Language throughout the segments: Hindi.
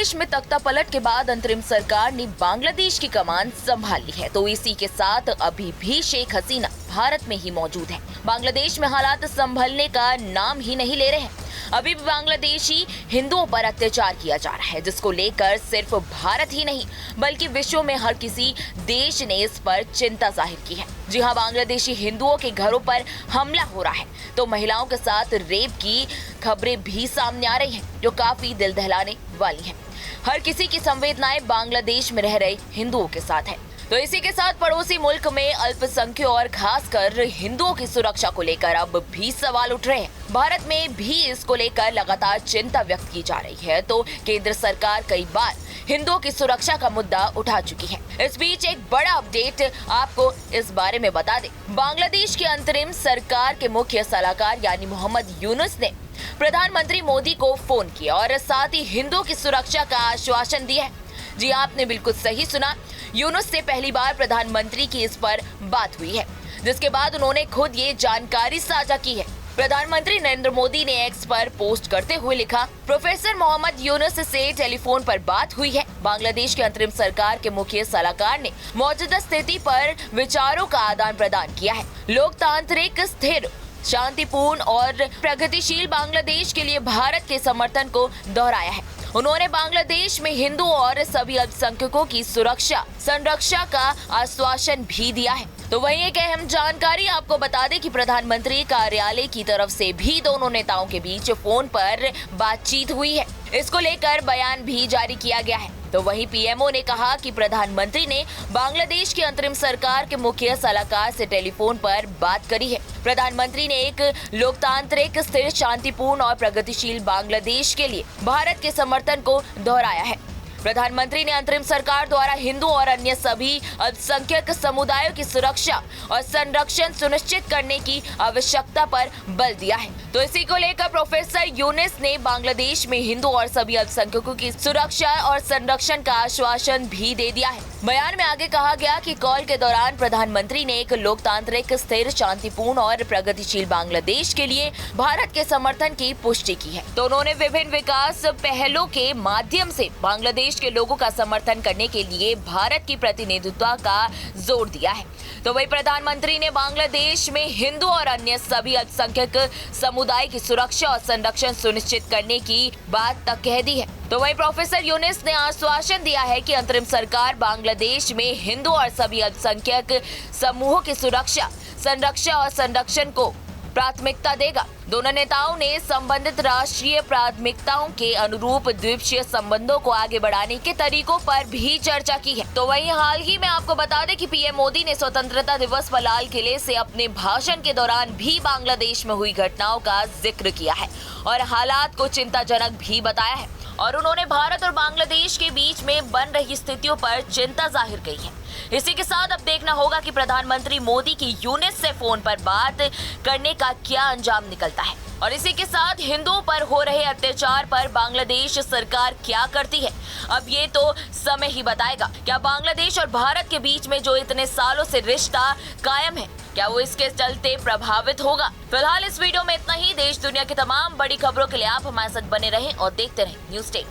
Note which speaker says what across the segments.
Speaker 1: बांग्लादेश में तख्तापलट के बाद अंतरिम सरकार ने बांग्लादेश की कमान संभाल ली है, तो इसी के साथ अभी भी शेख हसीना भारत में ही मौजूद है। बांग्लादेश में हालात संभलने का नाम ही नहीं ले रहे हैं। अभी भी बांग्लादेशी हिंदुओं पर अत्याचार किया जा रहा है, जिसको लेकर सिर्फ भारत ही नहीं बल्कि विश्व में हर किसी देश ने इस पर चिंता जाहिर की है। जी हाँ, बांग्लादेशी हिंदुओं के घरों पर हमला हो रहा है, तो महिलाओं के साथ रेप की खबरें भी सामने आ रही हैं, जो काफी दिल दहलाने वाली हैं। हर किसी की संवेदनाएं बांग्लादेश में रह रहे हिंदुओं के साथ है। तो इसी के साथ पड़ोसी मुल्क में अल्पसंख्यकों और खासकर हिंदुओं की सुरक्षा को लेकर अब भी सवाल उठ रहे हैं। भारत में भी इसको लेकर लगातार चिंता व्यक्त की जा रही है, तो केंद्र सरकार कई बार हिंदुओं की सुरक्षा का मुद्दा उठा चुकी है। इस बीच एक बड़ा अपडेट आपको इस बारे में बता दें। बांग्लादेश की अंतरिम सरकार के मुख्य सलाहकार यानी मोहम्मद यूनुस ने प्रधानमंत्री मोदी को फोन किया और साथ ही हिंदुओं की सुरक्षा का आश्वासन दिया है। जी आपने बिल्कुल सही सुना, यूनुस से पहली बार प्रधानमंत्री की इस पर बात हुई है, जिसके बाद उन्होंने खुद ये जानकारी साझा की है। प्रधानमंत्री नरेंद्र मोदी ने एक्स पर पोस्ट करते हुए लिखा, प्रोफेसर मोहम्मद यूनुस से टेलीफोन पर बात हुई है। बांग्लादेश के अंतरिम सरकार के मुख्य सलाहकार ने मौजूदा स्थिति पर विचारों का आदान प्रदान किया है। लोकतांत्रिक, स्थिर, शांतिपूर्ण और प्रगतिशील बांग्लादेश के लिए भारत के समर्थन को दोहराया है। उन्होंने बांग्लादेश में हिंदू और सभी अल्पसंख्यकों की सुरक्षा संरक्षा का आश्वासन भी दिया है। तो वहीं एक अहम जानकारी आपको बता दें कि प्रधानमंत्री कार्यालय की तरफ से भी दोनों नेताओं के बीच फोन पर बातचीत हुई है। इसको लेकर बयान भी जारी किया गया है। तो वहीं पीएमओ ने कहा कि प्रधानमंत्री ने बांग्लादेश की अंतरिम सरकार के मुख्य सलाहकार से टेलीफोन पर बात करी है। प्रधानमंत्री ने एक लोकतांत्रिक, स्थिर, शांतिपूर्ण और प्रगतिशील बांग्लादेश के लिए भारत के समर्थन को दोहराया है। प्रधानमंत्री ने अंतरिम सरकार द्वारा हिंदू और अन्य सभी अल्पसंख्यक समुदायों की सुरक्षा और संरक्षण सुनिश्चित करने की आवश्यकता पर बल दिया है। तो इसी को लेकर प्रोफेसर यूनुस ने बांग्लादेश में हिंदू और सभी अल्पसंख्यकों की सुरक्षा और संरक्षण का आश्वासन भी दे दिया है। बयान में आगे कहा गया कि कॉल के दौरान प्रधानमंत्री ने एक लोकतांत्रिक, स्थिर, शांतिपूर्ण और प्रगतिशील बांग्लादेश के लिए भारत के समर्थन की पुष्टि की है। तो उन्होंने विभिन्न विकास पहलों के माध्यम से बांग्लादेश के लोगों का समर्थन करने के लिए भारत की प्रतिनिधित्व का जोर दिया है। तो वही प्रधानमंत्री ने बांग्लादेश में हिंदू और अन्य सभी अल्पसंख्यक समुदाय की सुरक्षा और संरक्षण सुनिश्चित करने की बात तक कह दी है। तो वही प्रोफेसर यूनुस ने आश्वासन दिया है कि अंतरिम सरकार बांग्लादेश में हिंदू और सभी अल्पसंख्यक समूहों की सुरक्षा, संरक्षा और संरक्षण को प्राथमिकता देगा। दोनों नेताओं ने संबंधित राष्ट्रीय प्राथमिकताओं के अनुरूप द्विपक्षीय संबंधों को आगे बढ़ाने के तरीकों पर भी चर्चा की है। तो वहीं हाल ही में आपको बता दें कि पीएम मोदी ने स्वतंत्रता दिवस पर लाल किले से अपने भाषण के दौरान भी बांग्लादेश में हुई घटनाओं का जिक्र किया है और हालात को चिंताजनक भी बताया है। और उन्होंने भारत और बांग्लादेश के बीच में बन रही स्थितियों पर चिंता जाहिर की है। इसी के साथ अब देखना होगा कि प्रधानमंत्री मोदी की यूनुस से फोन पर बात करने का क्या अंजाम निकलता है और इसी के साथ हिंदुओं पर हो रहे अत्याचार पर बांग्लादेश सरकार क्या करती है। अब ये तो समय ही बताएगा। क्या बांग्लादेश और भारत के बीच में जो इतने सालों से रिश्ता कायम है, क्या वो इसके चलते प्रभावित होगा? फिलहाल इस वीडियो में इतना ही। देश दुनिया की तमाम बड़ी खबरों के लिए आप हमारे साथ बने रहें और देखते रहें न्यूज़ 10।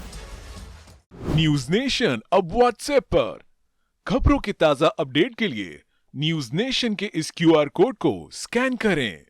Speaker 2: न्यूज नेशन अब व्हाट्सएप पर खबरों के ताजा अपडेट के लिए न्यूज नेशन के इस क्यूआर कोड को स्कैन करें।